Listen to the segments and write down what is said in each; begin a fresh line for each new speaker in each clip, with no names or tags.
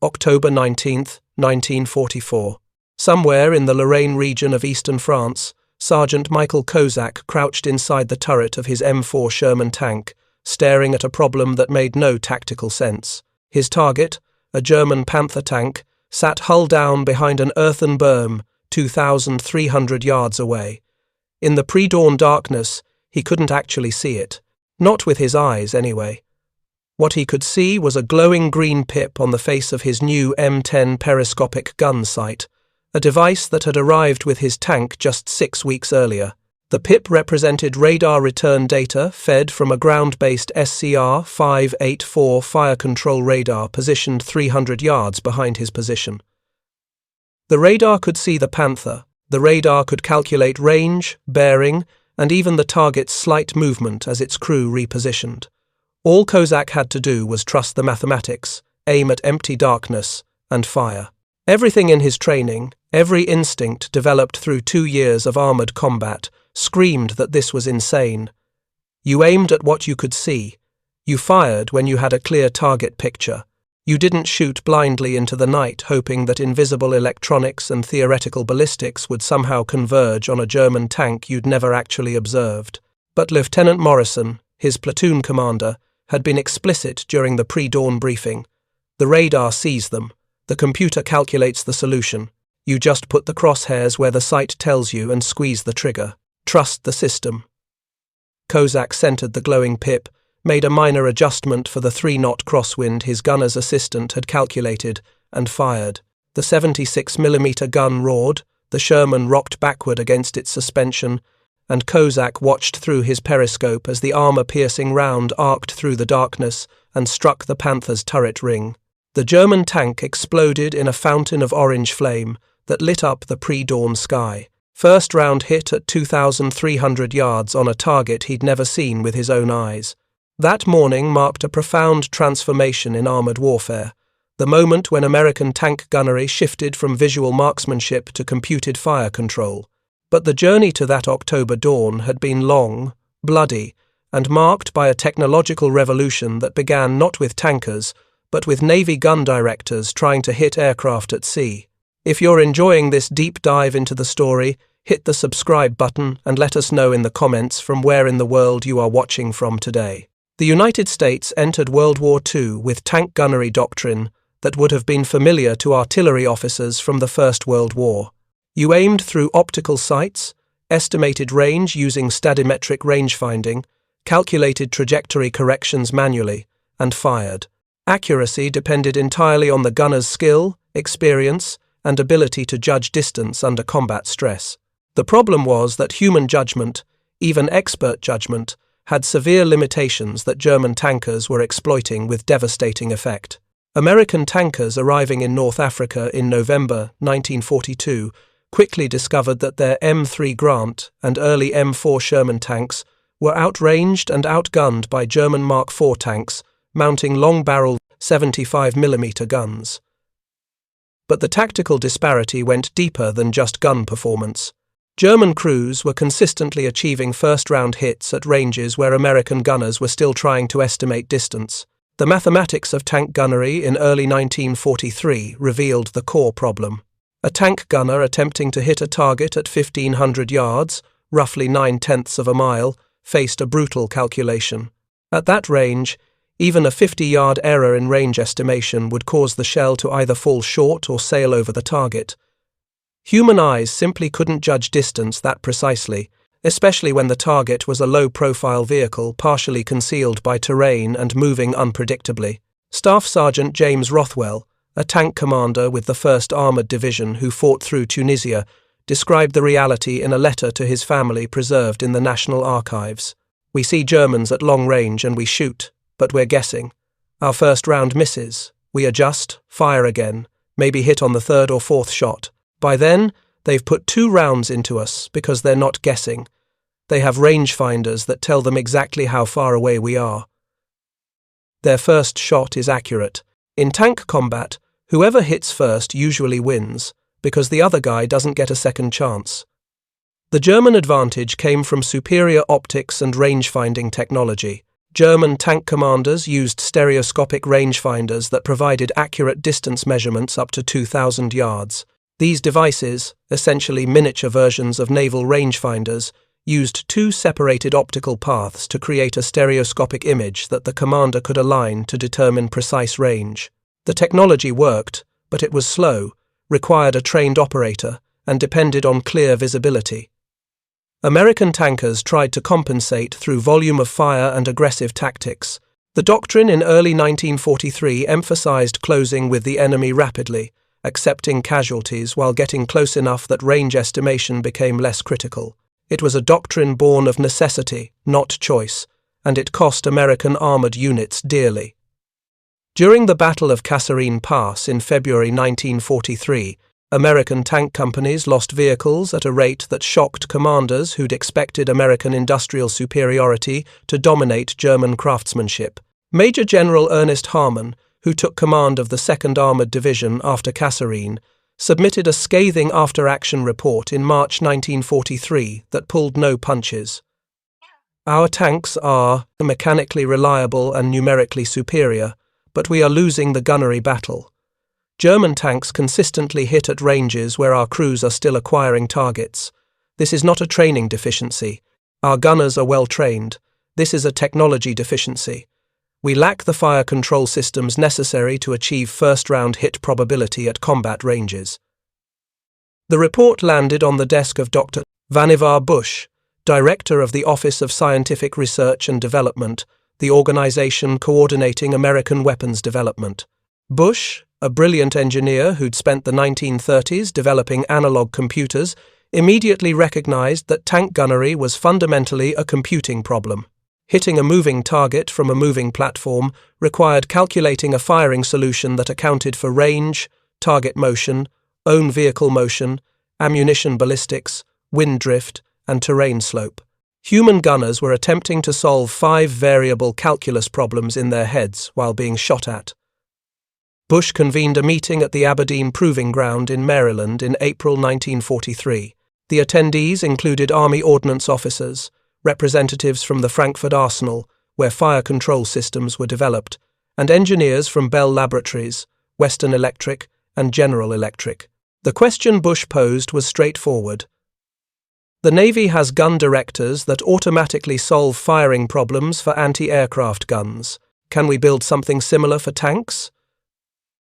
October 19, 1944. Somewhere in the Lorraine region of eastern France, Sergeant Michael Kozak crouched inside the turret of his M4 Sherman tank, staring at a problem that made no tactical sense. His target, a German Panther tank, sat hull down behind an earthen berm 2,300 yards away. In the pre-dawn darkness, he couldn't actually see it. Not with his eyes, anyway. What he could see was a glowing green pip on the face of his new M10 periscopic gun sight, a device that had arrived with his tank just 6 weeks earlier. The pip represented radar return data fed from a ground-based SCR-584 fire control radar positioned 300 yards behind his position. The radar could see the Panther. The radar could calculate range, bearing, and even the target's slight movement as its crew repositioned. All Kozak had to do was trust the mathematics, aim at empty darkness, and fire. Everything in his training, every instinct developed through 2 years of armored combat, screamed that this was insane. You aimed at what you could see. You fired when you had a clear target picture. You didn't shoot blindly into the night hoping that invisible electronics and theoretical ballistics would somehow converge on a German tank you'd never actually observed. But Lieutenant Morrison, his platoon commander, had been explicit during the pre-dawn briefing. The radar sees them. The computer calculates the solution. You just put the crosshairs where the sight tells you and squeeze the trigger. Trust the system. Kozak centered the glowing pip, made a minor adjustment for the 3-knot crosswind his gunner's assistant had calculated, and fired. The 76mm gun roared, the Sherman rocked backward against its suspension, and Kozak watched through his periscope as the armor-piercing round arced through the darkness and struck the Panther's turret ring. The German tank exploded in a fountain of orange flame that lit up the pre-dawn sky. First round hit at 2,300 yards on a target he'd never seen with his own eyes. That morning marked a profound transformation in armored warfare, the moment when American tank gunnery shifted from visual marksmanship to computed fire control. But the journey to that October dawn had been long, bloody, and marked by a technological revolution that began not with tankers, but with Navy gun directors trying to hit aircraft at sea. If you're enjoying this deep dive into the story, hit the subscribe button and let us know in the comments from where in the world you are watching from today. The United States entered World War II with tank gunnery doctrine that would have been familiar to artillery officers from the First World War. You aimed through optical sights, estimated range using stadimetric rangefinding, calculated trajectory corrections manually, and fired. Accuracy depended entirely on the gunner's skill, experience, and ability to judge distance under combat stress. The problem was that human judgment, even expert judgment, had severe limitations that German tankers were exploiting with devastating effect. American tankers arriving in North Africa in November 1942 quickly discovered that their M3 Grant and early M4 Sherman tanks were outranged and outgunned by German Mark IV tanks mounting long-barreled 75mm guns. But the tactical disparity went deeper than just gun performance. German crews were consistently achieving first-round hits at ranges where American gunners were still trying to estimate distance. The mathematics of tank gunnery in early 1943 revealed the core problem. A tank gunner attempting to hit a target at 1,500 yards, roughly 9/10 of a mile, faced a brutal calculation. At that range, even a 50-yard error in range estimation would cause the shell to either fall short or sail over the target. Human eyes simply couldn't judge distance that precisely, especially when the target was a low-profile vehicle partially concealed by terrain and moving unpredictably. Staff Sergeant James Rothwell, a tank commander with the 1st Armoured Division who fought through Tunisia, described the reality in a letter to his family preserved in the National Archives. "We see Germans at long range and we shoot, but we're guessing. Our first round misses. We adjust, fire again, maybe hit on the 3rd or 4th shot. By then, they've put 2 rounds into us because they're not guessing. They have rangefinders that tell them exactly how far away we are. Their first shot is accurate. In tank combat, whoever hits first usually wins, because the other guy doesn't get a second chance." The German advantage came from superior optics and range-finding technology. German tank commanders used stereoscopic rangefinders that provided accurate distance measurements up to 2,000 yards. These devices, essentially miniature versions of naval rangefinders, used two separated optical paths to create a stereoscopic image that the commander could align to determine precise range. The technology worked, but it was slow, required a trained operator, and depended on clear visibility. American tankers tried to compensate through volume of fire and aggressive tactics. The doctrine in early 1943 emphasized closing with the enemy rapidly, accepting casualties while getting close enough that range estimation became less critical. It was a doctrine born of necessity, not choice, and it cost American armored units dearly. During the Battle of Kasserine Pass in February 1943, American tank companies lost vehicles at a rate that shocked commanders who'd expected American industrial superiority to dominate German craftsmanship. Major General Ernest Harmon, who took command of the 2nd Armored Division after Kasserine, submitted a scathing after-action report in March 1943 that pulled no punches. Our tanks are mechanically reliable and numerically superior, but we are losing the gunnery battle. German tanks consistently hit at ranges where our crews are still acquiring targets. This is not a training deficiency. Our gunners are well trained. This is a technology deficiency. We lack the fire control systems necessary to achieve first-round hit probability at combat ranges. The report landed on the desk of Dr. Vannevar Bush, director of the Office of Scientific Research and Development, the organization coordinating American weapons development. Bush, a brilliant engineer who'd spent the 1930s developing analog computers, immediately recognized that tank gunnery was fundamentally a computing problem. Hitting a moving target from a moving platform required calculating a firing solution that accounted for range, target motion, own vehicle motion, ammunition ballistics, wind drift, and terrain slope. Human gunners were attempting to solve 5 variable calculus problems in their heads while being shot at. Bush convened a meeting at the Aberdeen Proving Ground in Maryland in April 1943. The attendees included Army Ordnance officers, representatives from the Frankfurt Arsenal, where fire control systems were developed, and engineers from Bell Laboratories, Western Electric, and General Electric. The question Bush posed was straightforward. The Navy has gun directors that automatically solve firing problems for anti-aircraft guns. Can we build something similar for tanks?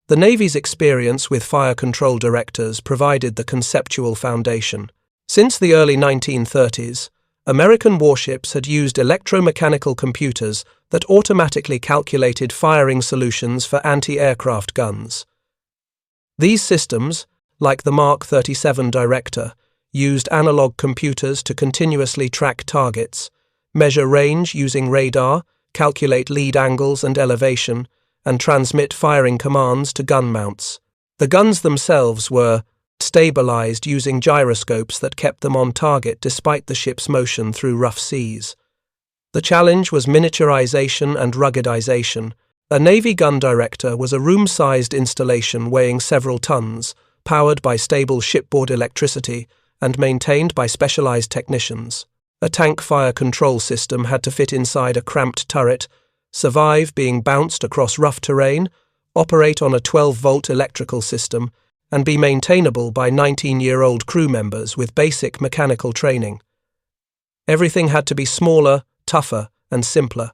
The Navy's experience with fire control directors provided the conceptual foundation. Since the early 1930s, American warships had used electromechanical computers that automatically calculated firing solutions for anti-aircraft guns. These systems, like the Mark 37 Director, used analog computers to continuously track targets, measure range using radar, calculate lead angles and elevation, and transmit firing commands to gun mounts. The guns themselves were stabilized using gyroscopes that kept them on target despite the ship's motion through rough seas. The challenge was miniaturization and ruggedization. A Navy gun director was a room-sized installation weighing several tons, powered by stable shipboard electricity and maintained by specialized technicians. A tank fire control system had to fit inside a cramped turret, survive being bounced across rough terrain, operate on a 12-volt electrical system, and be maintainable by 19-year-old crew members with basic mechanical training. Everything had to be smaller, tougher, and simpler.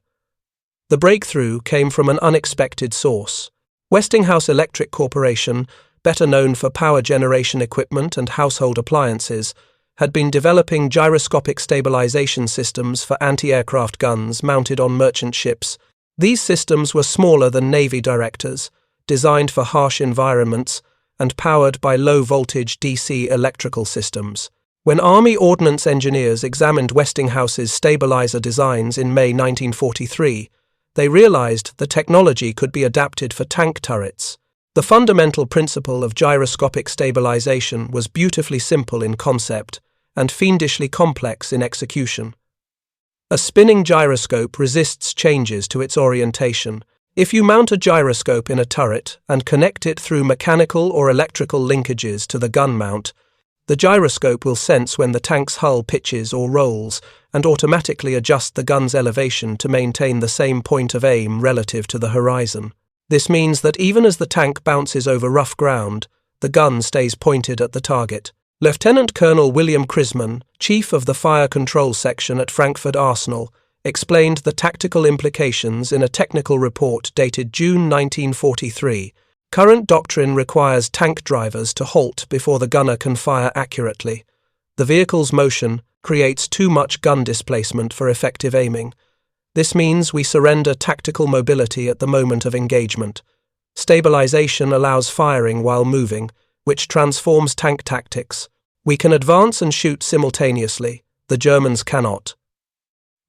The breakthrough came from an unexpected source. Westinghouse Electric Corporation, better known for power generation equipment and household appliances, had been developing gyroscopic stabilization systems for anti-aircraft guns mounted on merchant ships. These systems were smaller than Navy directors, designed for harsh environments, and powered by low-voltage DC electrical systems. When Army Ordnance engineers examined Westinghouse's stabilizer designs in May 1943, they realized the technology could be adapted for tank turrets. The fundamental principle of gyroscopic stabilization was beautifully simple in concept and fiendishly complex in execution. A spinning gyroscope resists changes to its orientation. If you mount a gyroscope in a turret and connect it through mechanical or electrical linkages to the gun mount, the gyroscope will sense when the tank's hull pitches or rolls and automatically adjust the gun's elevation to maintain the same point of aim relative to the horizon. This means that even as the tank bounces over rough ground, the gun stays pointed at the target. Lieutenant Colonel William Crisman, chief of the Fire Control Section at Frankfurt Arsenal, explained the tactical implications in a technical report dated June 1943. Current doctrine requires tank drivers to halt before the gunner can fire accurately. The vehicle's motion creates too much gun displacement for effective aiming. This means we surrender tactical mobility at the moment of engagement. Stabilization allows firing while moving, which transforms tank tactics. We can advance and shoot simultaneously. The Germans cannot.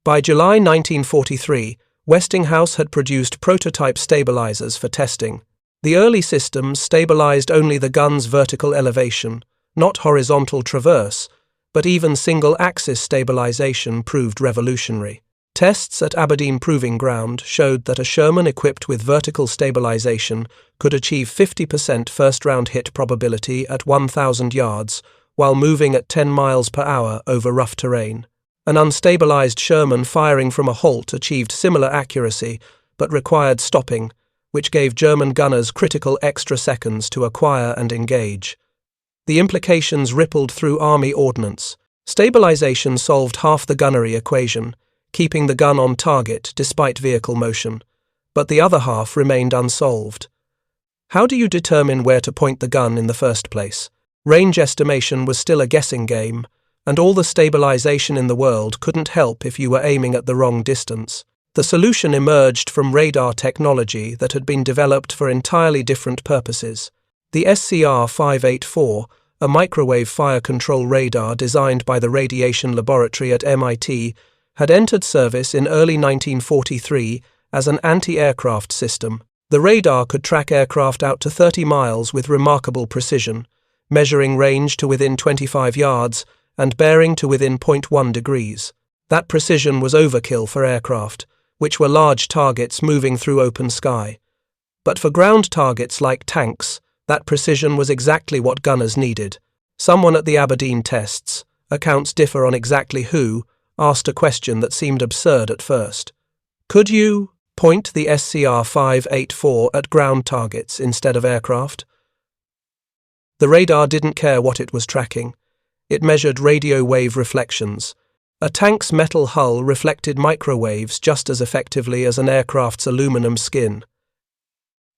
By July 1943, Westinghouse had produced prototype stabilizers for testing. The early systems stabilized only the gun's vertical elevation, not horizontal traverse, but even single-axis stabilization proved revolutionary. Tests at Aberdeen Proving Ground showed that a Sherman equipped with vertical stabilization could achieve 50% first-round hit probability at 1,000 yards while moving at 10 miles per hour over rough terrain. An unstabilized Sherman firing from a halt achieved similar accuracy but required stopping, which gave German gunners critical extra seconds to acquire and engage. The implications rippled through Army ordnance. Stabilization solved half the gunnery equation, keeping the gun on target despite vehicle motion, but the other half remained unsolved. How do you determine where to point the gun in the first place? Range estimation was still a guessing game, and all the stabilization in the world couldn't help if you were aiming at the wrong distance. The solution emerged from radar technology that had been developed for entirely different purposes. The SCR-584, a microwave fire control radar designed by the Radiation Laboratory at MIT, had entered service in early 1943 as an anti-aircraft system. The radar could track aircraft out to 30 miles with remarkable precision, measuring range to within 25 yards and bearing to within 0.1 degrees. That precision was overkill for aircraft, which were large targets moving through open sky. But for ground targets like tanks, that precision was exactly what gunners needed. Someone at the Aberdeen tests, accounts differ on exactly who, asked a question that seemed absurd at first. Could you point the SCR-584 at ground targets instead of aircraft? The radar didn't care what it was tracking. It measured radio wave reflections. A tank's metal hull reflected microwaves just as effectively as an aircraft's aluminum skin.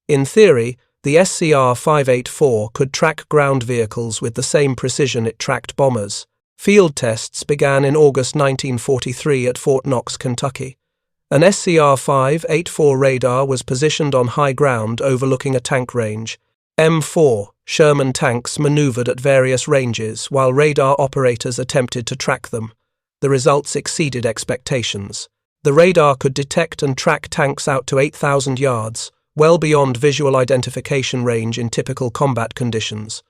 In theory, the SCR-584 could track ground vehicles with the same precision it tracked bombers. Field tests began in August 1943 at Fort Knox, Kentucky. An SCR-584 radar was positioned on high ground overlooking a tank range. M4 Sherman tanks maneuvered at various ranges while radar operators attempted to track them. The results exceeded expectations. The radar could detect and track tanks out to 8,000 yards, well beyond visual identification range in typical combat conditions.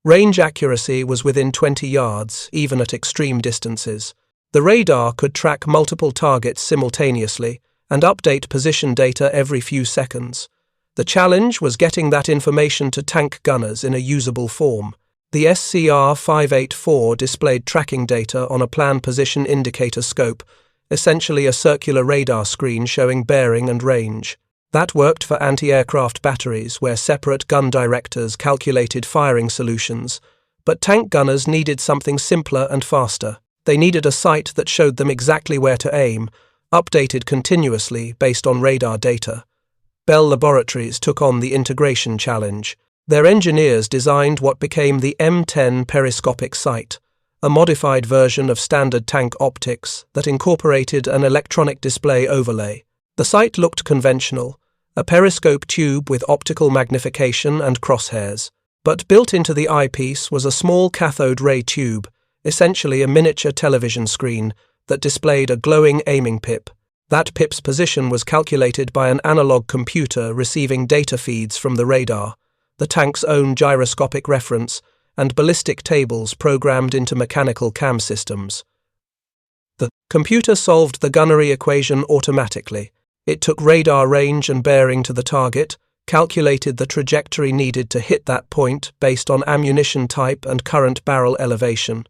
Range accuracy was within 20 yards, even at extreme distances. The radar could track multiple targets simultaneously and update position data every few seconds. The challenge was getting that information to tank gunners in a usable form. The SCR-584 displayed tracking data on a plan position indicator scope, essentially a circular radar screen showing bearing and range. That worked for anti-aircraft batteries where separate gun directors calculated firing solutions, but tank gunners needed something simpler and faster. They needed a sight that showed them exactly where to aim, updated continuously based on radar data. Bell Laboratories took on the integration challenge. Their engineers designed what became the M10 periscopic sight, a modified version of standard tank optics that incorporated an electronic display overlay. The sight looked conventional, a periscope tube with optical magnification and crosshairs. But built into the eyepiece was a small cathode ray tube, essentially a miniature television screen, that displayed a glowing aiming pip. That pip's position was calculated by an analog computer receiving data feeds from the radar, the tank's own gyroscopic reference, and ballistic tables programmed into mechanical cam systems. The computer solved the gunnery equation automatically. It took radar range and bearing to the target, calculated the trajectory needed to hit that point based on ammunition type and current barrel elevation,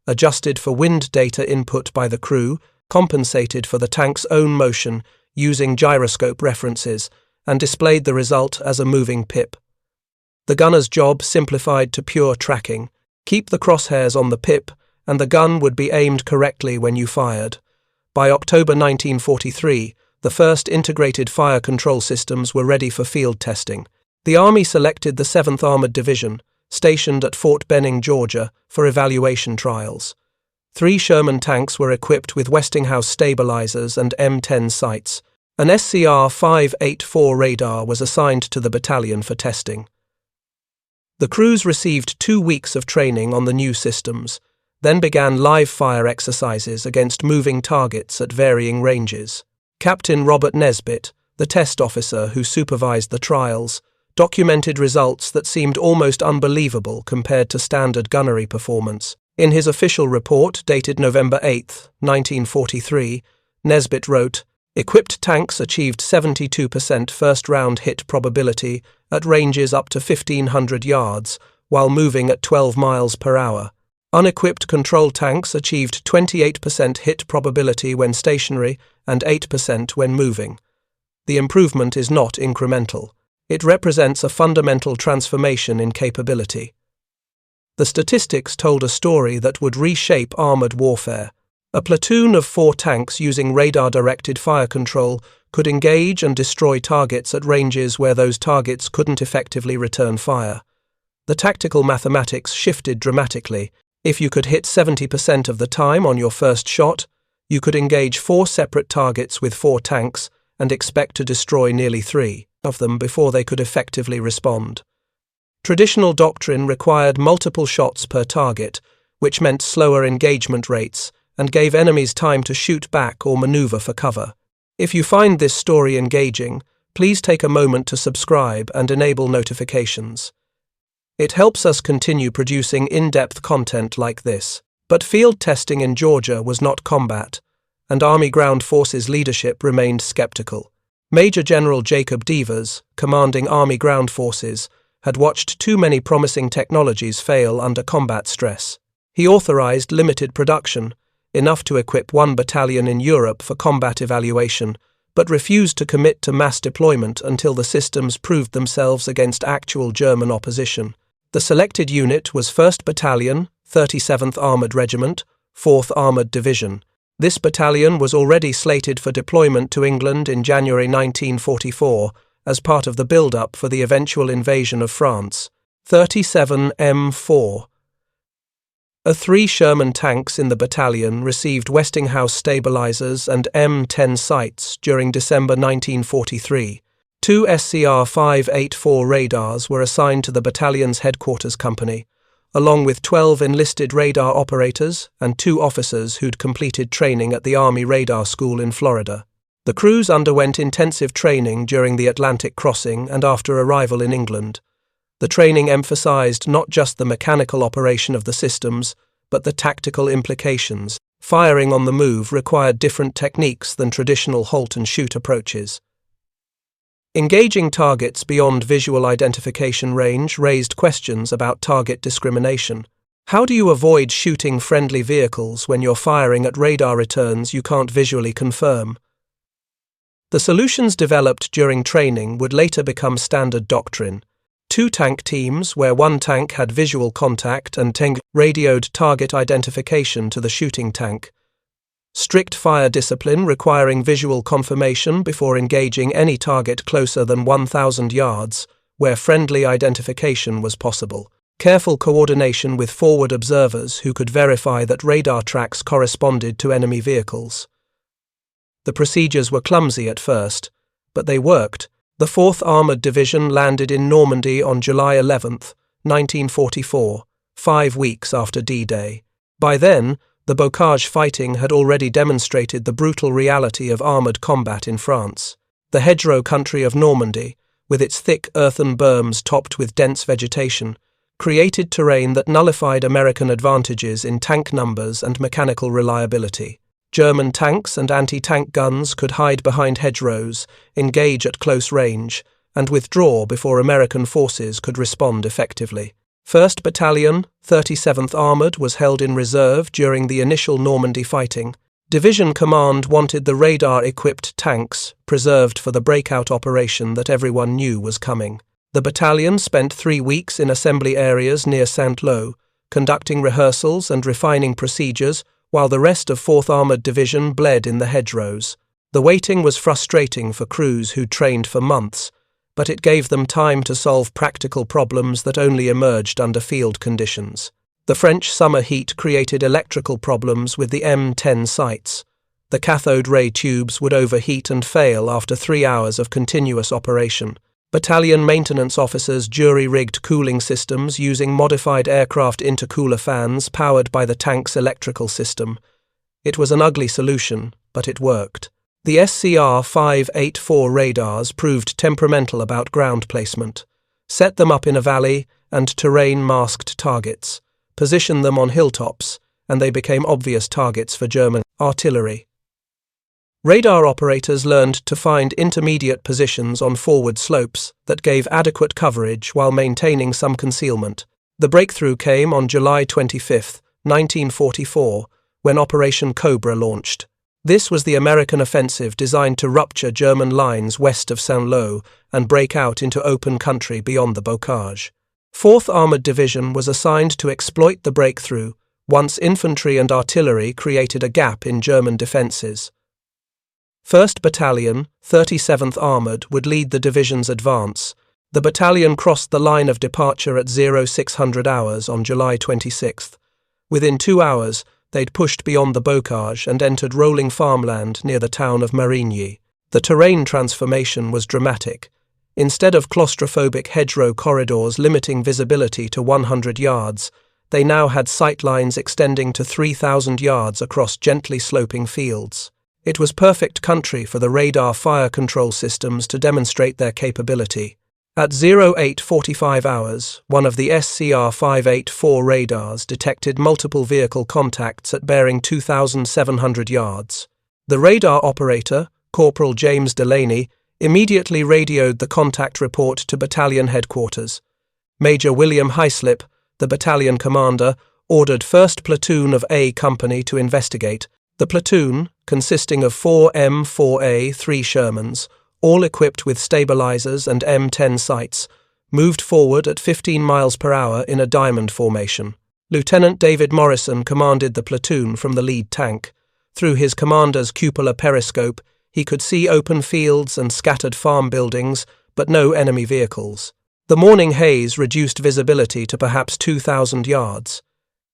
adjusted for wind data input by the crew, compensated for the tank's own motion using gyroscope references, and displayed the result as a moving pip. The gunner's job simplified to pure tracking. Keep the crosshairs on the pip, and the gun would be aimed correctly when you fired. By October 1943, the first integrated fire control systems were ready for field testing. The Army selected the 7th Armored Division, stationed at Fort Benning, Georgia, for evaluation trials. 3 Sherman tanks were equipped with Westinghouse stabilizers and M10 sights. An SCR-584 radar was assigned to the battalion for testing. The crews received 2 weeks of training on the new systems, then began live fire exercises against moving targets at varying ranges. Captain Robert Nesbitt, the test officer who supervised the trials, documented results that seemed almost unbelievable compared to standard gunnery performance. In his official report, dated November 8, 1943, Nesbitt wrote, "Equipped tanks achieved 72% first-round hit probability at ranges up to 1,500 yards, while moving at 12 miles per hour. Unequipped control tanks achieved 28% hit probability when stationary and 8% when moving. The improvement is not incremental. It represents a fundamental transformation in capability." The statistics told a story that would reshape armored warfare. A platoon of 4 tanks using radar-directed fire control could engage and destroy targets at ranges where those targets couldn't effectively return fire. The tactical mathematics shifted dramatically. If you could hit 70% of the time on your first shot, you could engage 4 separate targets with 4 tanks and expect to destroy nearly 3 of them before they could effectively respond. Traditional doctrine required multiple shots per target, which meant slower engagement rates and gave enemies time to shoot back or maneuver for cover. If you find this story engaging, please take a moment to subscribe and enable notifications. It helps us continue producing in-depth content like this. But field testing in Georgia was not combat, and Army Ground Forces leadership remained skeptical. Major General Jacob Devers, commanding Army Ground Forces, had watched too many promising technologies fail under combat stress. He authorized limited production, enough to equip 1 battalion in Europe for combat evaluation, but refused to commit to mass deployment until the systems proved themselves against actual German opposition. The selected unit was 1st Battalion, 37th Armored Regiment, 4th Armored Division. This battalion was already slated for deployment to England in January 1944 as part of the build-up for the eventual invasion of France. 37 M4. 3 Sherman tanks in the battalion received Westinghouse stabilizers and M10 sights during December 1943. 2 SCR-584 radars were assigned to the battalion's headquarters company, along with 12 enlisted radar operators and 2 officers who'd completed training at the Army Radar School in Florida. The crews underwent intensive training during the Atlantic crossing and after arrival in England. The training emphasized not just the mechanical operation of the systems, but the tactical implications. Firing on the move required different techniques than traditional halt-and-shoot approaches. Engaging targets beyond visual identification range raised questions about target discrimination. How do you avoid shooting friendly vehicles when you're firing at radar returns you can't visually confirm? The solutions developed during training would later become standard doctrine. 2 tank teams, where 1 tank had visual contact and radioed target identification to the shooting tank. Strict fire discipline requiring visual confirmation before engaging any target closer than 1,000 yards, where friendly identification was possible. Careful coordination with forward observers who could verify that radar tracks corresponded to enemy vehicles. The procedures were clumsy at first, but they worked. The 4th Armored Division landed in Normandy on July 11, 1944, 5 weeks after D-Day. By then, the Bocage fighting had already demonstrated the brutal reality of armoured combat in France. The hedgerow country of Normandy, with its thick earthen berms topped with dense vegetation, created terrain that nullified American advantages in tank numbers and mechanical reliability. German tanks and anti-tank guns could hide behind hedgerows, engage at close range, and withdraw before American forces could respond effectively. 1st Battalion, 37th Armoured, was held in reserve during the initial Normandy fighting. Division Command wanted the radar-equipped tanks preserved for the breakout operation that everyone knew was coming. The battalion spent 3 weeks in assembly areas near Saint-Lô, conducting rehearsals and refining procedures, while the rest of 4th Armoured Division bled in the hedgerows. The waiting was frustrating for crews who'd trained for months, but it gave them time to solve practical problems that only emerged under field conditions. The French summer heat created electrical problems with the M10 sights. The cathode ray tubes would overheat and fail after 3 hours of continuous operation. Battalion maintenance officers jury-rigged cooling systems using modified aircraft intercooler fans powered by the tank's electrical system. It was an ugly solution, but it worked. The SCR 584 radars proved temperamental about ground placement. Set them up in a valley and terrain-masked targets. Position them on hilltops, and they became obvious targets for German artillery. Radar operators learned to find intermediate positions on forward slopes that gave adequate coverage while maintaining some concealment. The breakthrough came on July 25, 1944, when Operation Cobra launched. This was the American offensive designed to rupture German lines west of Saint-Lô and break out into open country beyond the bocage. 4th Armoured Division was assigned to exploit the breakthrough once infantry and artillery created a gap in German defences. 1st Battalion, 37th Armoured, would lead the division's advance. The battalion crossed the line of departure at 0600 hours on July 26th. Within 2 hours, they'd pushed beyond the bocage and entered rolling farmland near the town of Marigny. The terrain transformation was dramatic. Instead of claustrophobic hedgerow corridors limiting visibility to 100 yards, they now had sight lines extending to 3,000 yards across gently sloping fields. It was perfect country for the radar fire control systems to demonstrate their capability. At 0845 hours, one of the SCR 584 radars detected multiple vehicle contacts at bearing 2,700 yards. The radar operator, Corporal James Delaney, immediately radioed the contact report to battalion headquarters. Major William Hyslip, the battalion commander, ordered 1st Platoon of A Company to investigate. The platoon, consisting of 4 M4A 3 Shermans, all equipped with stabilizers and M10 sights, moved forward at 15 miles per hour in a diamond formation. Lieutenant David Morrison commanded the platoon from the lead tank. Through his commander's cupola periscope, he could see open fields and scattered farm buildings, but no enemy vehicles. The morning haze reduced visibility to perhaps 2,000 yards.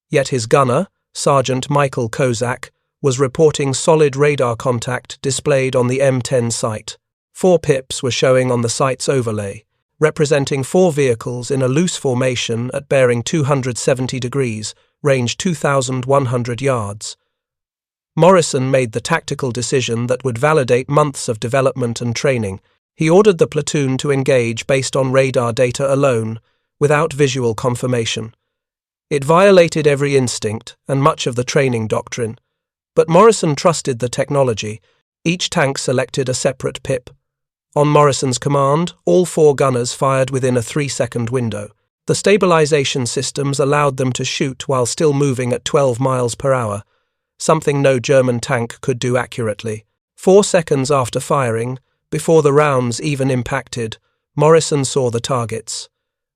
Yet his gunner, Sergeant Michael Kozak, was reporting solid radar contact displayed on the M10 sight. 4 pips were showing on the sight's overlay, representing 4 vehicles in a loose formation at bearing 270 degrees, range 2,100 yards. Morrison made the tactical decision that would validate months of development and training. He ordered the platoon to engage based on radar data alone, without visual confirmation. It violated every instinct and much of the training doctrine. But Morrison trusted the technology. Each tank selected a separate pip. On Morrison's command, all 4 gunners fired within a 3-second window. The stabilization systems allowed them to shoot while still moving at 12 miles per hour, something no German tank could do accurately. 4 seconds after firing, before the rounds even impacted, Morrison saw the targets.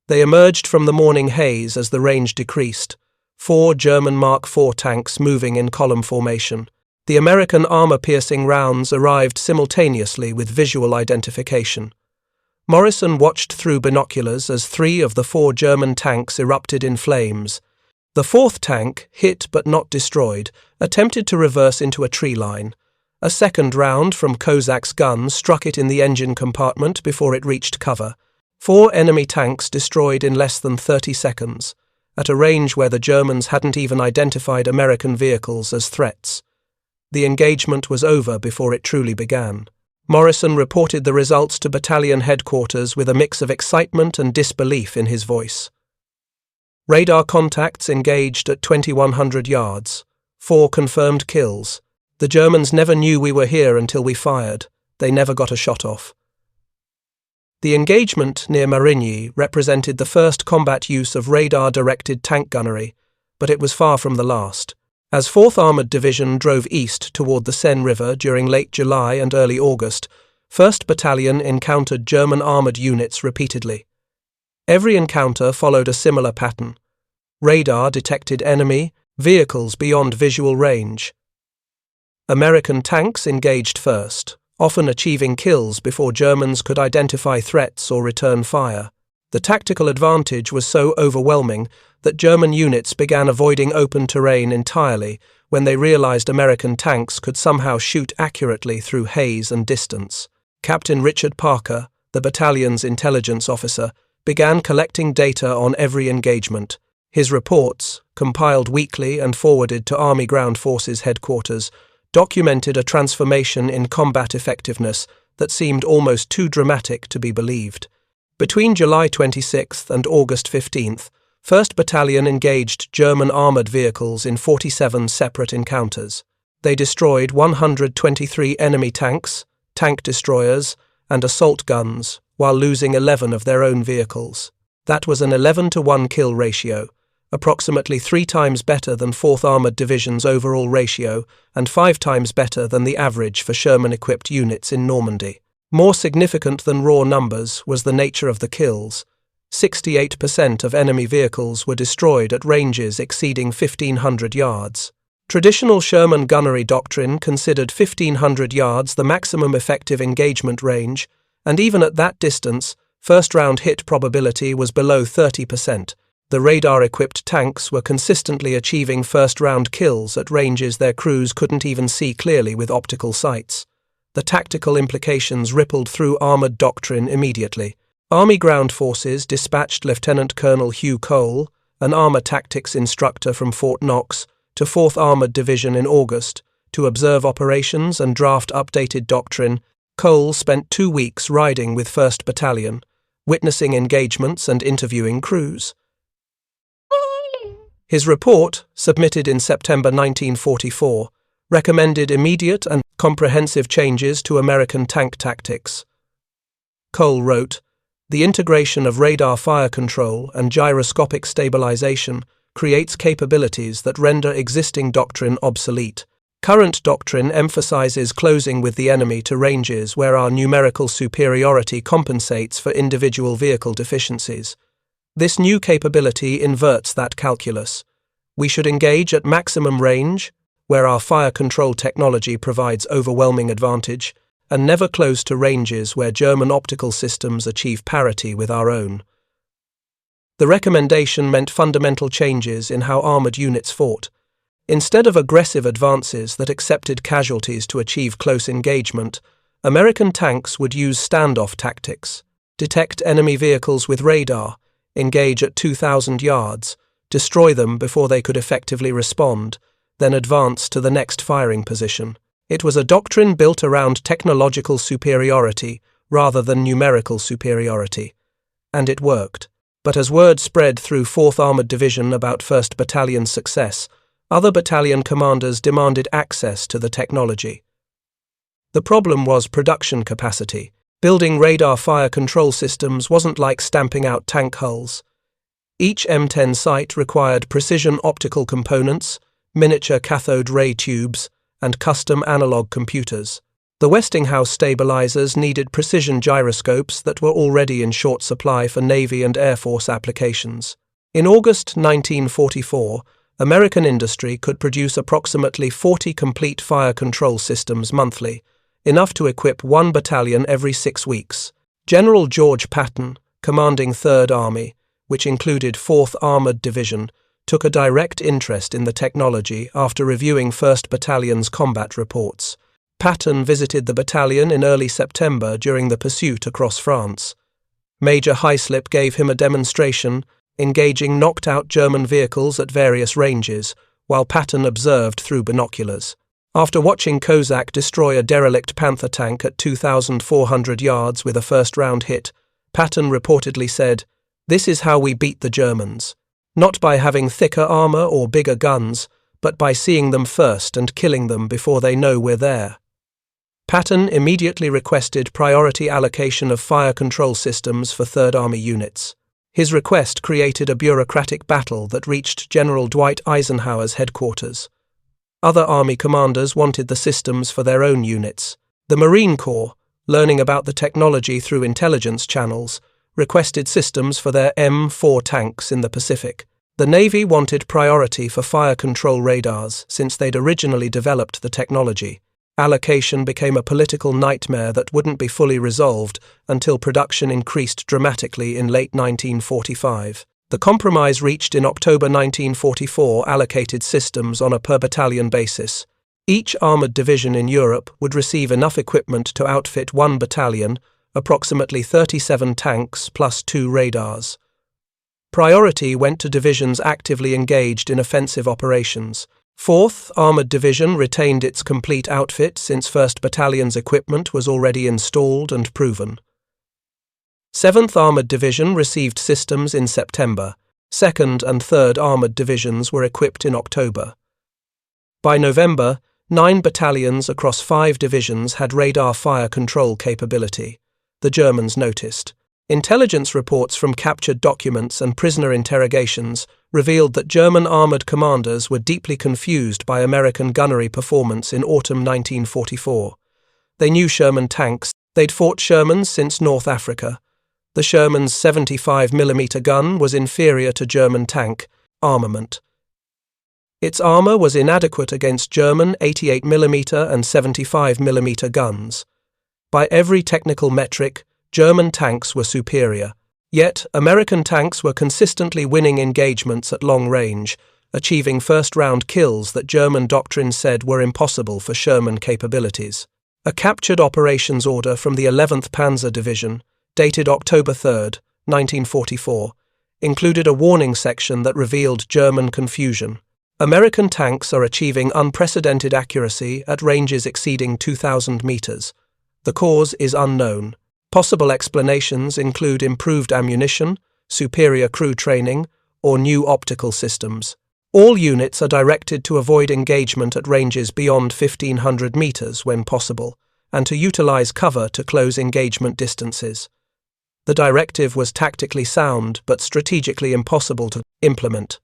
They emerged from the morning haze as the range decreased. 4 German Mark IV tanks moving in column formation. The American armor-piercing rounds arrived simultaneously with visual identification. Morrison watched through binoculars as 3 of the 4 German tanks erupted in flames. The 4th tank, hit but not destroyed, attempted to reverse into a tree line. A second round from Kozak's gun struck it in the engine compartment before it reached cover. 4 enemy tanks destroyed in less than 30 seconds, at a range where the Germans hadn't even identified American vehicles as threats. The engagement was over before it truly began. Morrison reported the results to battalion headquarters with a mix of excitement and disbelief in his voice. Radar contacts engaged at 2,100 yards. 4 confirmed kills. The Germans never knew we were here until we fired. They never got a shot off. The engagement near Marigny represented the first combat use of radar-directed tank gunnery, but it was far from the last. As 4th Armoured Division drove east toward the Seine River during late July and early August, 1st Battalion encountered German armoured units repeatedly. Every encounter followed a similar pattern. Radar detected enemy vehicles beyond visual range. American tanks engaged first, often achieving kills before Germans could identify threats or return fire. The tactical advantage was so overwhelming that German units began avoiding open terrain entirely when they realized American tanks could somehow shoot accurately through haze and distance. Captain Richard Parker, the battalion's intelligence officer, began collecting data on every engagement. His reports, compiled weekly and forwarded to Army Ground Forces headquarters, documented a transformation in combat effectiveness that seemed almost too dramatic to be believed. Between July 26th and August 15th, 1st Battalion engaged German armoured vehicles in 47 separate encounters. They destroyed 123 enemy tanks, tank destroyers, and assault guns, while losing 11 of their own vehicles. That was an 11-to-1 kill ratio, approximately 3 times better than 4th Armoured Division's overall ratio and 5 times better than the average for Sherman-equipped units in Normandy. More significant than raw numbers was the nature of the kills. 68% of enemy vehicles were destroyed at ranges exceeding 1,500 yards. Traditional Sherman gunnery doctrine considered 1,500 yards the maximum effective engagement range, and even at that distance, first-round hit probability was below 30%. The radar-equipped tanks were consistently achieving first-round kills at ranges their crews couldn't even see clearly with optical sights. The tactical implications rippled through armoured doctrine immediately. Army Ground Forces dispatched Lieutenant Colonel Hugh Cole, an armour tactics instructor from Fort Knox, to 4th Armoured Division in August to observe operations and draft updated doctrine. Cole spent 2 weeks riding with 1st Battalion, witnessing engagements and interviewing crews. His report, submitted in September 1944, recommended immediate and comprehensive changes to American tank tactics. Cole wrote, "The integration of radar fire control and gyroscopic stabilization creates capabilities that render existing doctrine obsolete. Current doctrine emphasizes closing with the enemy to ranges where our numerical superiority compensates for individual vehicle deficiencies. This new capability inverts that calculus. We should engage at maximum range, where our fire control technology provides overwhelming advantage, and never close to ranges where German optical systems achieve parity with our own." The recommendation meant fundamental changes in how armoured units fought. Instead of aggressive advances that accepted casualties to achieve close engagement, American tanks would use standoff tactics, detect enemy vehicles with radar, engage at 2,000 yards, destroy them before they could effectively respond, then advance to the next firing position. It was a doctrine built around technological superiority rather than numerical superiority. And it worked. But as word spread through 4th Armoured Division about 1st Battalion's success, other battalion commanders demanded access to the technology. The problem was production capacity. Building radar fire control systems wasn't like stamping out tank hulls. Each M10 site required precision optical components, miniature cathode ray tubes, and custom analog computers. The Westinghouse stabilizers needed precision gyroscopes that were already in short supply for Navy and Air Force applications. In August 1944, American industry could produce approximately 40 complete fire control systems monthly, enough to equip 1 battalion every 6 weeks. General George Patton, commanding 3rd Army, which included 4th Armoured Division, took a direct interest in the technology after reviewing 1st Battalion's combat reports. Patton visited the battalion in early September during the pursuit across France. Major Hyslop gave him a demonstration, engaging knocked-out German vehicles at various ranges, while Patton observed through binoculars. After watching Kozak destroy a derelict Panther tank at 2,400 yards with a first-round hit, Patton reportedly said, "This is how we beat the Germans. Not by having thicker armour or bigger guns, but by seeing them first and killing them before they know we're there." Patton immediately requested priority allocation of fire control systems for Third Army units. His request created a bureaucratic battle that reached General Dwight Eisenhower's headquarters. Other Army commanders wanted the systems for their own units. The Marine Corps, learning about the technology through intelligence channels, requested systems for their M4 tanks in the Pacific. The Navy wanted priority for fire control radars since they'd originally developed the technology. Allocation became a political nightmare that wouldn't be fully resolved until production increased dramatically in late 1945. The compromise reached in October 1944 allocated systems on a per-battalion basis. Each armoured division in Europe would receive enough equipment to outfit one battalion, approximately 37 tanks plus 2 radars. Priority went to divisions actively engaged in offensive operations. 4th Armoured Division retained its complete outfit since 1st Battalion's equipment was already installed and proven. 7th Armoured Division received systems in September. 2nd and 3rd Armoured Divisions were equipped in October. By November, 9 battalions across 5 divisions had radar fire control capability. The Germans noticed. Intelligence reports from captured documents and prisoner interrogations revealed that German armoured commanders were deeply confused by American gunnery performance in autumn 1944. They knew Sherman tanks. They'd fought Shermans since North Africa. The Sherman's 75mm gun was inferior to German tank armament. Its armour was inadequate against German 88mm and 75mm guns. By every technical metric, German tanks were superior. Yet, American tanks were consistently winning engagements at long range, achieving first-round kills that German doctrine said were impossible for Sherman capabilities. A captured operations order from the 11th Panzer Division, dated October 3, 1944, included a warning section that revealed German confusion. American tanks are achieving unprecedented accuracy at ranges exceeding 2,000 meters. The cause is unknown. Possible explanations include improved ammunition, superior crew training, or new optical systems. All units are directed to avoid engagement at ranges beyond 1,500 meters when possible, and to utilize cover to close engagement distances. The directive was tactically sound but strategically impossible to implement.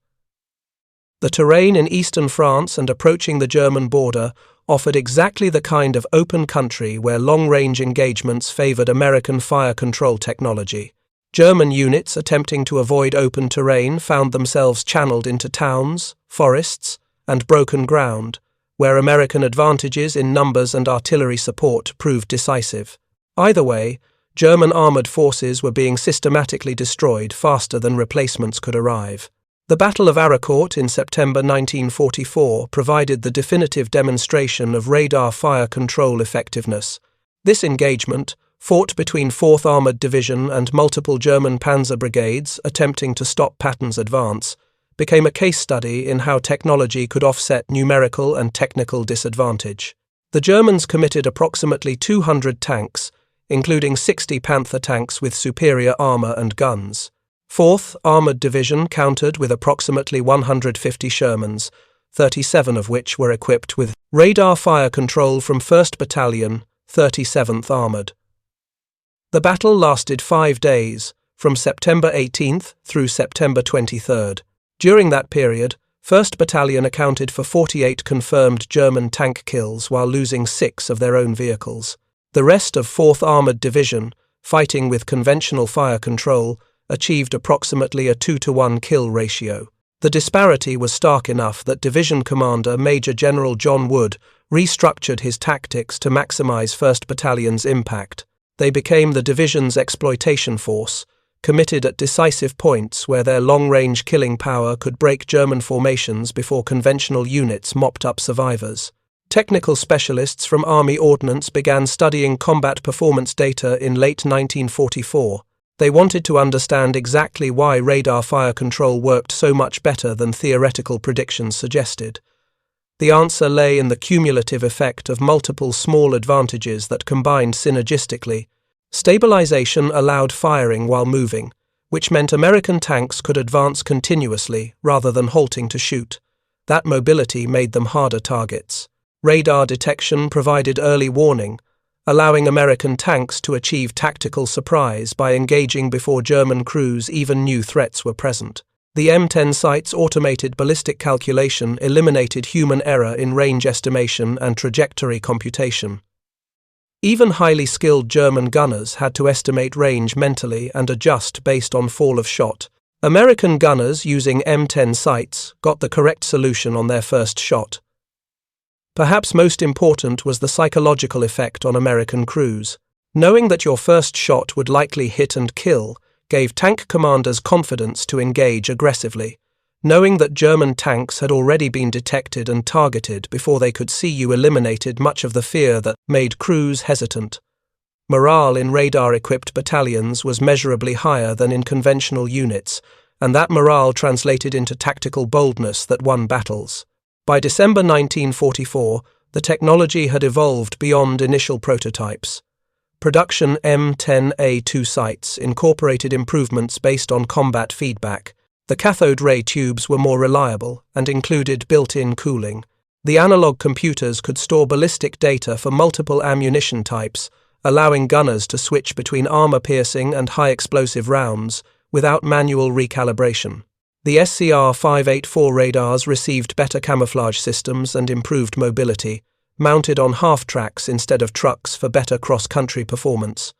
The terrain in eastern France and approaching the German border offered exactly the kind of open country where long-range engagements favored American fire control technology. German units attempting to avoid open terrain found themselves channeled into towns, forests, and broken ground, where American advantages in numbers and artillery support proved decisive. Either way, German armoured forces were being systematically destroyed faster than replacements could arrive. The Battle of Aracourt in September 1944 provided the definitive demonstration of radar fire control effectiveness. This engagement, fought between 4th Armoured Division and multiple German panzer brigades attempting to stop Patton's advance, became a case study in how technology could offset numerical and technical disadvantage. The Germans committed approximately 200 tanks, including 60 Panther tanks with superior armour and guns. 4th Armoured Division countered with approximately 150 Shermans, 37 of which were equipped with radar fire control from 1st Battalion, 37th Armoured. The battle lasted 5 days, from September 18th through September 23rd. During that period, 1st Battalion accounted for 48 confirmed German tank kills while losing 6 of their own vehicles. The rest of 4th Armoured Division, fighting with conventional fire control, achieved approximately a 2-to-1 kill ratio. The disparity was stark enough that Division Commander Major General John Wood restructured his tactics to maximize 1st Battalion's impact. They became the division's exploitation force, committed at decisive points where their long-range killing power could break German formations before conventional units mopped up survivors. Technical specialists from Army Ordnance began studying combat performance data in late 1944. They wanted to understand exactly why radar fire control worked so much better than theoretical predictions suggested. The answer lay in the cumulative effect of multiple small advantages that combined synergistically. Stabilization allowed firing while moving, which meant American tanks could advance continuously rather than halting to shoot. That mobility made them harder targets. Radar detection provided early warning, allowing American tanks to achieve tactical surprise by engaging before German crews even knew threats were present. The M10 site's automated ballistic calculation eliminated human error in range estimation and trajectory computation. Even highly skilled German gunners had to estimate range mentally and adjust based on fall of shot. American gunners using M10 sights got the correct solution on their first shot. Perhaps most important was the psychological effect on American crews. Knowing that your first shot would likely hit and kill gave tank commanders confidence to engage aggressively, knowing that German tanks had already been detected and targeted before they could see you eliminated much of the fear that made crews hesitant. Morale in radar-equipped battalions was measurably higher than in conventional units, and that morale translated into tactical boldness that won battles. By December 1944, the technology had evolved beyond initial prototypes. Production M10A2 sights incorporated improvements based on combat feedback. The cathode ray tubes were more reliable and included built-in cooling. The analog computers could store ballistic data for multiple ammunition types, allowing gunners to switch between armor-piercing and high-explosive rounds without manual recalibration. The SCR-584 radars received better camouflage systems and improved mobility, mounted on half-tracks instead of trucks for better cross-country performance.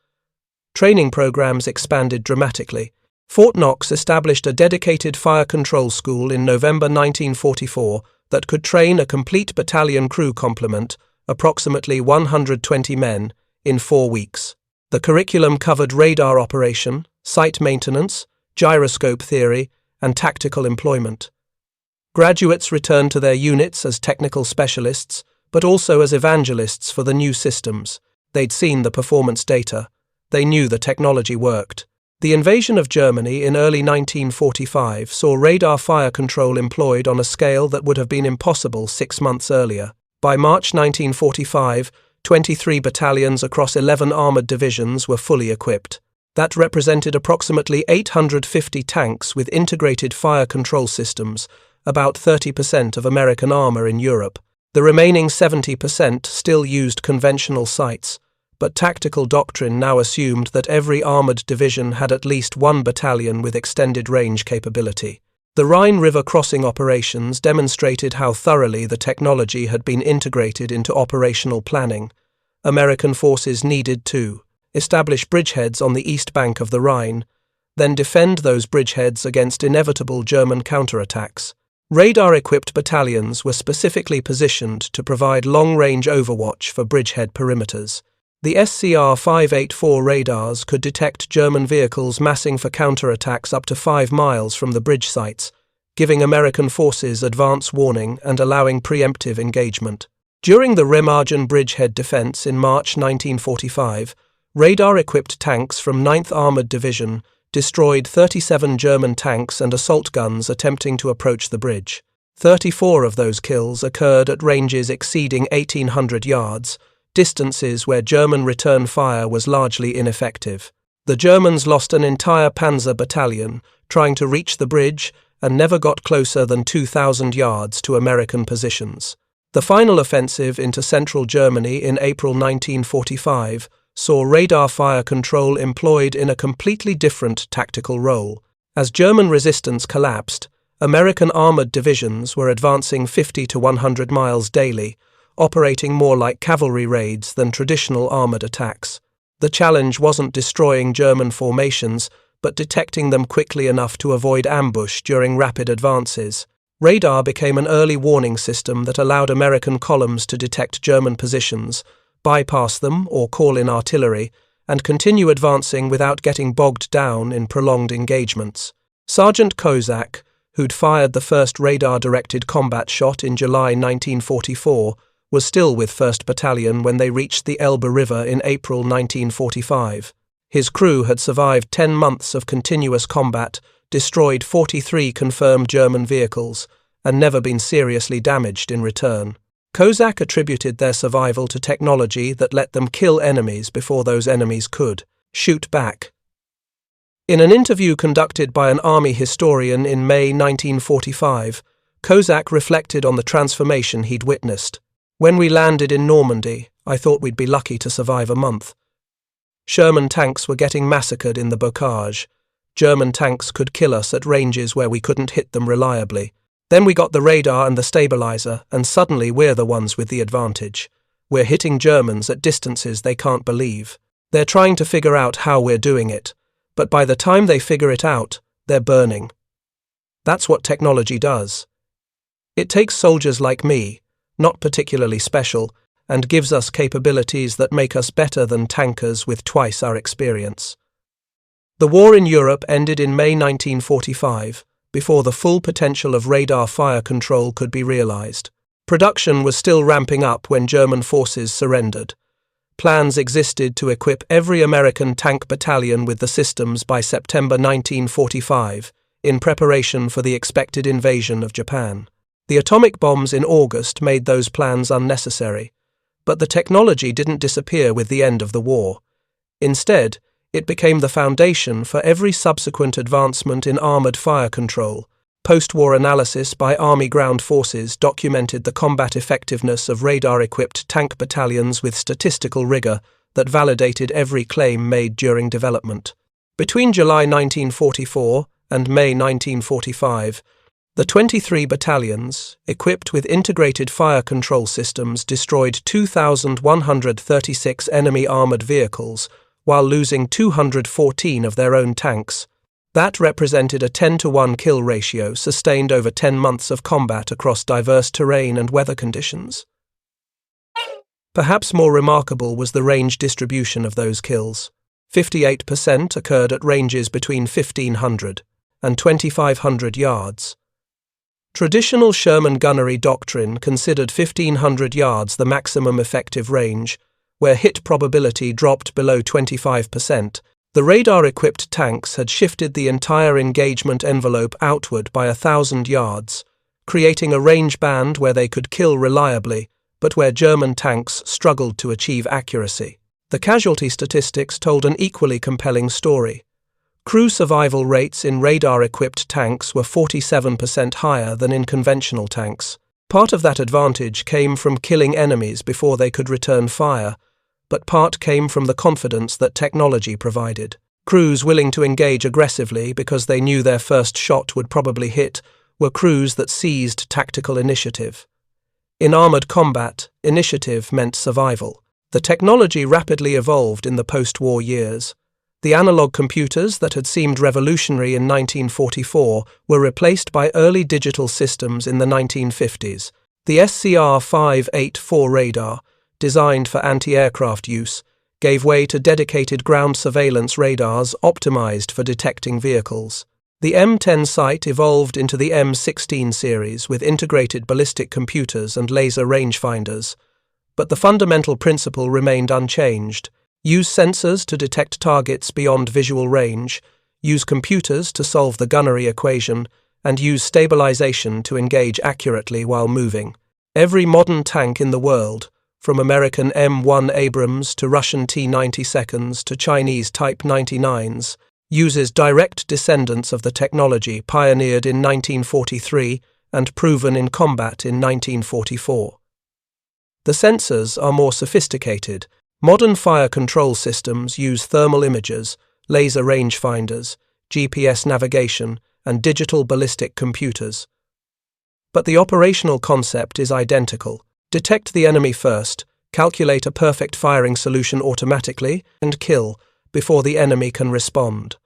Training programs expanded dramatically. Fort Knox established a dedicated fire control school in November 1944 that could train a complete battalion crew complement, approximately 120 men, in 4 weeks. The curriculum covered radar operation, site maintenance, gyroscope theory, and tactical employment. Graduates returned to their units as technical specialists, but also as evangelists for the new systems. They'd seen the performance data. They knew the technology worked. The invasion of Germany in early 1945 saw radar fire control employed on a scale that would have been impossible 6 months earlier. By March 1945, 23 battalions across 11 armoured divisions were fully equipped. That represented approximately 850 tanks with integrated fire control systems, about 30% of American armour in Europe. The remaining 70% still used conventional sights, but tactical doctrine now assumed that every armoured division had at least one battalion with extended range capability. The Rhine River crossing operations demonstrated how thoroughly the technology had been integrated into operational planning. American forces needed to establish bridgeheads on the east bank of the Rhine, then defend those bridgeheads against inevitable German counterattacks. Radar-equipped battalions were specifically positioned to provide long-range overwatch for bridgehead perimeters. The SCR-584 radars could detect German vehicles massing for counterattacks up to 5 miles from the bridge sites, giving American forces advance warning and allowing preemptive engagement. During the Remagen bridgehead defense in March 1945, radar-equipped tanks from 9th Armored Division destroyed 37 German tanks and assault guns attempting to approach the bridge. 34 of those kills occurred at ranges exceeding 1,800 yards, distances where German return fire was largely ineffective. The Germans lost an entire panzer battalion trying to reach the bridge and never got closer than 2,000 yards to American positions. The final offensive into central Germany in April 1945 saw radar fire control employed in a completely different tactical role. As German resistance collapsed, American armored divisions were advancing 50 to 100 miles daily, operating more like cavalry raids than traditional armored attacks. The challenge wasn't destroying German formations, but detecting them quickly enough to avoid ambush during rapid advances. Radar became an early warning system that allowed American columns to detect German positions, bypass them or call in artillery, and continue advancing without getting bogged down in prolonged engagements. Sergeant Kozak, who'd fired the first radar-directed combat shot in July 1944, was still with 1st Battalion when they reached the Elbe River in April 1945. His crew had survived 10 months of continuous combat, destroyed 43 confirmed German vehicles, and never been seriously damaged in return. Kozak attributed their survival to technology that let them kill enemies before those enemies could shoot back. In an interview conducted by an army historian in May 1945, Kozak reflected on the transformation he'd witnessed. "When we landed in Normandy, I thought we'd be lucky to survive a month. Sherman tanks were getting massacred in the bocage. German tanks could kill us at ranges where we couldn't hit them reliably. Then we got the radar and the stabilizer, and suddenly we're the ones with the advantage. We're hitting Germans at distances they can't believe. They're trying to figure out how we're doing it, but by the time they figure it out, they're burning. That's what technology does. It takes soldiers like me, not particularly special, and gives us capabilities that make us better than tankers with twice our experience. The war in Europe ended in May 1945, before the full potential of radar fire control could be realized. Production was still ramping up when German forces surrendered. Plans existed to equip every American tank battalion with the systems by September 1945, in preparation for the expected invasion of Japan. The atomic bombs in August made those plans unnecessary, but the technology didn't disappear with the end of the war. Instead, it became the foundation for every subsequent advancement in armored fire control. Post-war analysis by Army ground forces documented the combat effectiveness of radar-equipped tank battalions with statistical rigor that validated every claim made during development. Between July 1944 and May 1945, the 23 battalions, equipped with integrated fire control systems, destroyed 2,136 enemy armored vehicles, while losing 214 of their own tanks. That represented a 10-to-1 kill ratio sustained over 10 months of combat across diverse terrain and weather conditions. Perhaps more remarkable was the range distribution of those kills. 58% occurred at ranges between 1,500 and 2,500 yards. Traditional Sherman gunnery doctrine considered 1,500 yards the maximum effective range, where hit probability dropped below 25%. The radar-equipped tanks had shifted the entire engagement envelope outward by 1,000 yards, creating a range band where they could kill reliably, but where German tanks struggled to achieve accuracy. The casualty statistics told an equally compelling story. Crew survival rates in radar-equipped tanks were 47% higher than in conventional tanks. Part of that advantage came from killing enemies before they could return fire, but part came from the confidence that technology provided. Crews willing to engage aggressively because they knew their first shot would probably hit were crews that seized tactical initiative. In armored combat, initiative meant survival. The technology rapidly evolved in the post-war years. The analog computers that had seemed revolutionary in 1944 were replaced by early digital systems in the 1950s. The SCR-584 radar, designed for anti-aircraft use, gave way to dedicated ground surveillance radars optimized for detecting vehicles. The M10 sight evolved into the M16 series with integrated ballistic computers and laser rangefinders, but the fundamental principle remained unchanged. Use sensors to detect targets beyond visual range, use computers to solve the gunnery equation, and use stabilization to engage accurately while moving. Every modern tank in the world, from American M1 Abrams to Russian T-92s to Chinese Type 99s, uses direct descendants of the technology pioneered in 1943 and proven in combat in 1944. The sensors are more sophisticated. Modern fire control systems use thermal imagers, laser rangefinders, GPS navigation, and digital ballistic computers. But the operational concept is identical. Detect the enemy first, calculate a perfect firing solution automatically, and kill before the enemy can respond.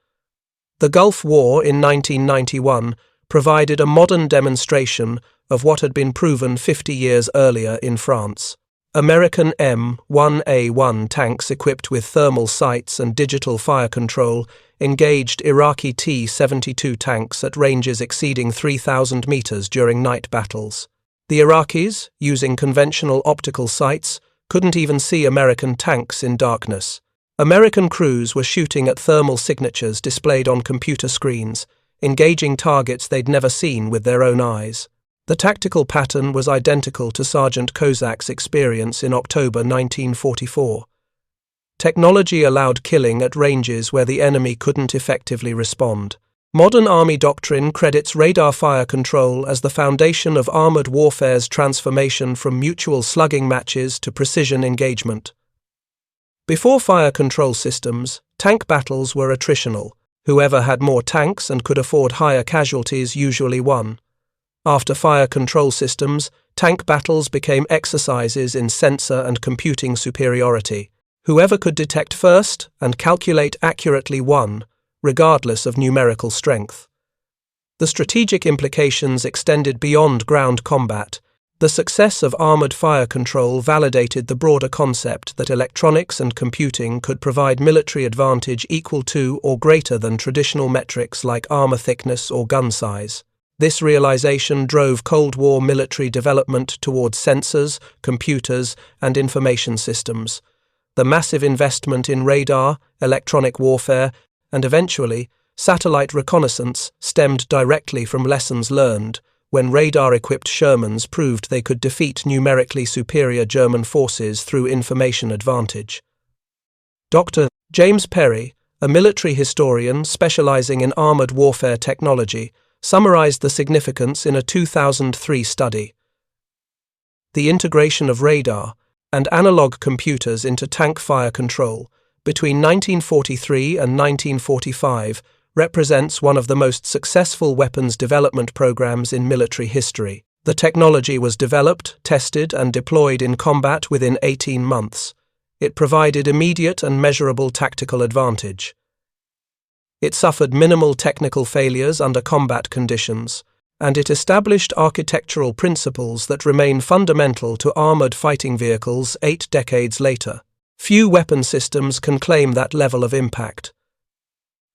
The Gulf War in 1991 provided a modern demonstration of what had been proven 50 years earlier in France. American M1A1 tanks equipped with thermal sights and digital fire control engaged Iraqi T-72 tanks at ranges exceeding 3,000 meters during night battles. The Iraqis, using conventional optical sights, couldn't even see American tanks in darkness. American crews were shooting at thermal signatures displayed on computer screens, engaging targets they'd never seen with their own eyes. The tactical pattern was identical to Sergeant Kozak's experience in October 1944. Technology allowed killing at ranges where the enemy couldn't effectively respond. Modern Army doctrine credits radar fire control as the foundation of armored warfare's transformation from mutual slugging matches to precision engagement. Before fire control systems, tank battles were attritional. Whoever had more tanks and could afford higher casualties usually won. After fire control systems, tank battles became exercises in sensor and computing superiority. Whoever could detect first and calculate accurately won, regardless of numerical strength. The strategic implications extended beyond ground combat. The success of armored fire control validated the broader concept that electronics and computing could provide military advantage equal to or greater than traditional metrics like armor thickness or gun size. This realization drove Cold War military development towards sensors, computers, and information systems. The massive investment in radar, electronic warfare, and eventually, satellite reconnaissance stemmed directly from lessons learned when radar-equipped Shermans proved they could defeat numerically superior German forces through information advantage. Dr. James Perry, a military historian specializing in armored warfare technology, summarized the significance in a 2003 study. The integration of radar and analog computers into tank fire control between 1943 and 1945 represents one of the most successful weapons development programs in military history. The technology was developed, tested, and deployed in combat within 18 months. It provided immediate and measurable tactical advantage. It suffered minimal technical failures under combat conditions, and it established architectural principles that remain fundamental to armored fighting vehicles 8 decades later. Few weapon systems can claim that level of impact.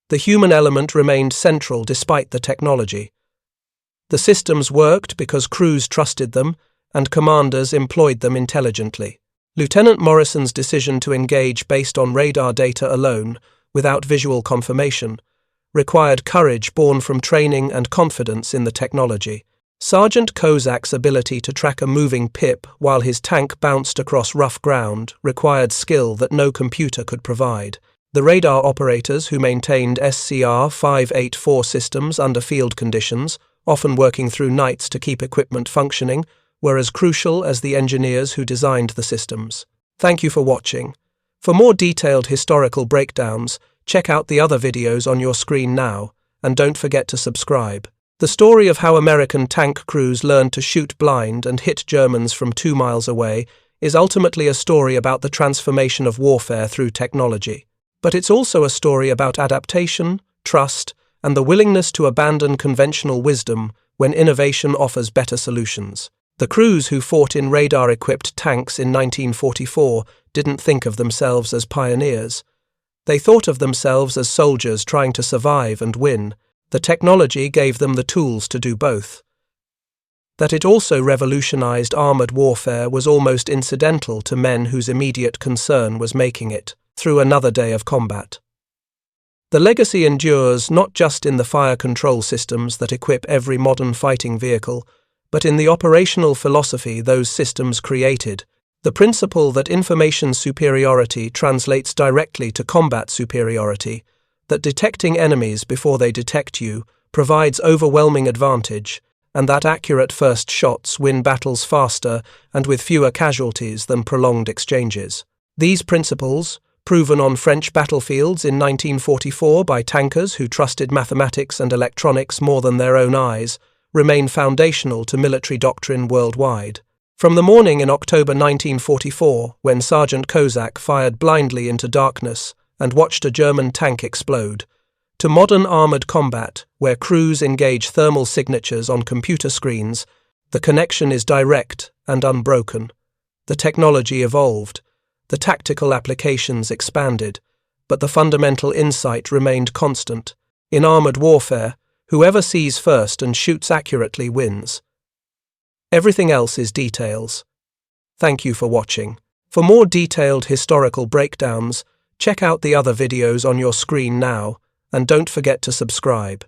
The human element remained central despite the technology. The systems worked because crews trusted them and commanders employed them intelligently. Lieutenant Morrison's decision to engage based on radar data alone, without visual confirmation, required courage born from training and confidence in the technology. Sergeant Kozak's ability to track a moving pip while his tank bounced across rough ground required skill that no computer could provide. The radar operators who maintained SCR 584 systems under field conditions, often working through nights to keep equipment functioning, were as crucial as the engineers who designed the systems. Thank you for watching. For more detailed historical breakdowns, check out the other videos on your screen now, and don't forget to subscribe. The story of how American tank crews learned to shoot blind and hit Germans from 2 miles away is ultimately a story about the transformation of warfare through technology. But it's also a story about adaptation, trust, and the willingness to abandon conventional wisdom when innovation offers better solutions. The crews who fought in radar-equipped tanks in 1944 didn't think of themselves as pioneers. They thought of themselves as soldiers trying to survive and win. The technology gave them the tools to do both. That it also revolutionized armored warfare was almost incidental to men whose immediate concern was making it through another day of combat. The legacy endures not just in the fire control systems that equip every modern fighting vehicle, but in the operational philosophy those systems created, the principle that information superiority translates directly to combat superiority, that detecting enemies before they detect you provides overwhelming advantage, and that accurate first shots win battles faster and with fewer casualties than prolonged exchanges. These principles, proven on French battlefields in 1944 by tankers who trusted mathematics and electronics more than their own eyes, remain foundational to military doctrine worldwide. From the morning in October 1944, when Sergeant Kozak fired blindly into darkness and watched a German tank explode, to modern armored combat, where crews engage thermal signatures on computer screens, the connection is direct and unbroken. The technology evolved, the tactical applications expanded, but the fundamental insight remained constant. In armored warfare, whoever sees first and shoots accurately wins. Everything else is details. Thank you for watching. For more detailed historical breakdowns, check out the other videos on your screen now, and don't forget to subscribe.